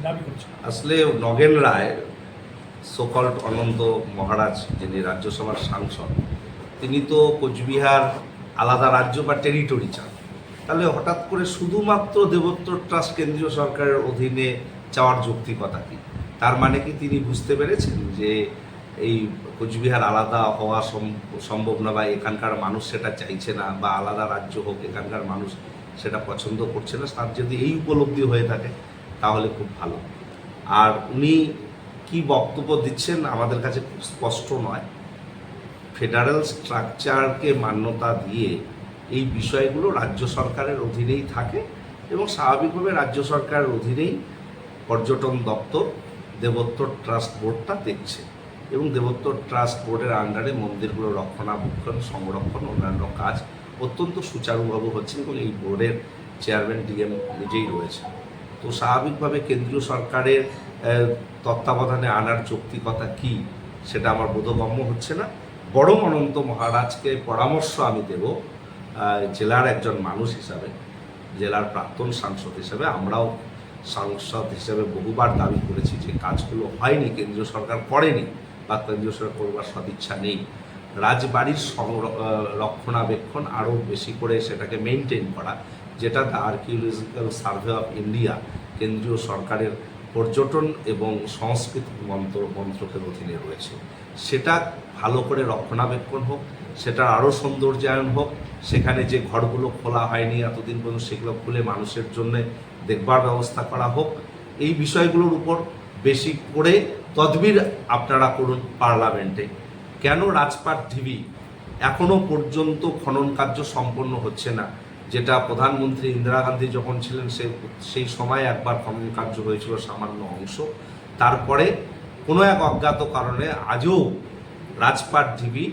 দাবি করছে। আসলে নগেন রায় সোকল্ড অনন্ত মহারাজ, যিনি রাজ্যসভার সাংসদ, তিনি তো কোচবিহার আলাদা রাজ্য বা টেরিটরি চান। তাহলে হঠাৎ করে শুধুমাত্র দেবোত্তর ট্রাস্ট কেন্দ্রীয় সরকারের অধীনে চাওয়ার যৌক্তিকতা কী? তার মানে কি তিনি বুঝতে পেরেছেন যে এই কোচবিহার আলাদা হওয়া সম্ভব না, বা এখানকার মানুষ সেটা চাইছে না, বা আলাদা রাজ্য হোক এখানকার মানুষ সেটা পছন্দ করছে না? তার যদি এই উপলব্ধি হয়ে থাকে তাহলে খুব ভালো। আর উনি কি বক্তব্য দিচ্ছেন আমাদের কাছে খুব স্পষ্ট নয়। ফেডারেল স্ট্রাকচারকে মান্যতা দিয়ে এই বিষয়গুলো রাজ্য সরকারের অধীনেই থাকে এবং স্বাভাবিকভাবে রাজ্য সরকারের অধীনেই পর্যটন দপ্তর দেবোত্তর ট্রাস্ট বোর্ডটা দেখছে এবং দেবোত্তর ট্রাস্ট বোর্ডের আন্ডারে মন্দিরগুলো রক্ষণাবেক্ষণ, সংরক্ষণ, অন্যান্য কাজ অত্যন্ত সুচারুভাবে হচ্ছে এবং এই বোর্ডের চেয়ারম্যান ডিএম নিজেই রয়েছে। তো স্বাভাবিকভাবে কেন্দ্রীয় সরকারের তত্ত্বাবধানে আনার যৌক্তিকতা কী সেটা আমার বোধগম্য হচ্ছে না। বরং অনন্ত মহারাজকে পরামর্শ আমি দেব, জেলার একজন মানুষ হিসাবে, জেলার প্রাক্তন সাংসদ হিসাবে, আমরাও সাংসদ হিসেবে বহুবার দাবি করেছি যে কাজগুলো হয়নি, কেন্দ্রীয় সরকার করেনি বা কেন্দ্রীয় সরকার করবার সদিচ্ছা নেই। রাজবাড়ির রক্ষণাবেক্ষণ আরও বেশি করে সেটাকে মেনটেন করা, যেটা the archaeological survey of India কেন্দ্রীয় সরকারের পর্যটন এবং সংস্কৃতি মন্ত্রকের অধীনে রয়েছে, সেটা ভালো করে রক্ষণাবেক্ষণ হোক, সেটার আরও সৌন্দর্যায়ন হোক। সেখানে যে ঘরগুলো খোলা হয়নি এতদিন পর্যন্ত সেগুলো খুলে মানুষের জন্য দেখবার ব্যবস্থা করা হোক। এই বিষয়গুলোর উপর বেশি করে তদবির আপনারা করুন পার্লামেন্টে। কেন রাজপাট ঢিবি এখনও পর্যন্ত খনন কার্য সম্পন্ন হচ্ছে না? যেটা প্রধানমন্ত্রী ইন্দিরা গান্ধী যখন ছিলেন সেই সময় একবার খনন কার্য হয়েছিল সামান্য অংশ, তারপরে কোনো এক অজ্ঞাত কারণে আজও রাজপাট ঢিবি,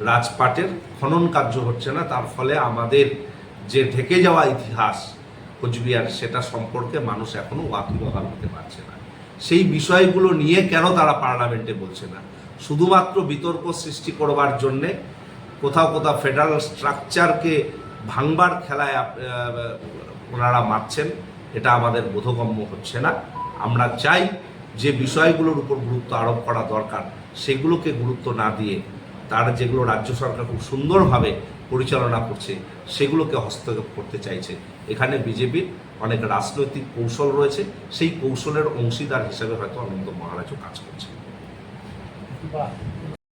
রাজপাটের খনন কার্য হচ্ছে না। তার ফলে আমাদের যে ঢেকে যাওয়া ইতিহাস কোচবিহার, সেটা সম্পর্কে মানুষ এখনও ওয়াকিবহাল হতে পারছে না। সেই বিষয়গুলো নিয়ে কেন তারা পার্লামেন্টে বলছে না? শুধুমাত্র বিতর্ক সৃষ্টি করবার জন্যে কোথাও কোথাও ফেডারেল স্ট্রাকচারকে ভাঙবার খেলায় ওনারা মারছেন। এটা আমাদের বোধগম্য হচ্ছে না। আমরা চাই যে বিষয়গুলোর উপর গুরুত্ব আরোপ করা দরকার সেগুলোকে গুরুত্ব না দিয়ে তারা যেগুলো রাজ্য সরকার খুব সুন্দরভাবে পরিচালনা করছে সেগুলোকে হস্তক্ষেপ করতে চাইছে। এখানে বিজেপির অনেক রাজনৈতিক কৌশল রয়েছে, সেই কৌশলের অংশীদার হিসেবে হয়তো অনন্ত মহারাজও কাজ করছে।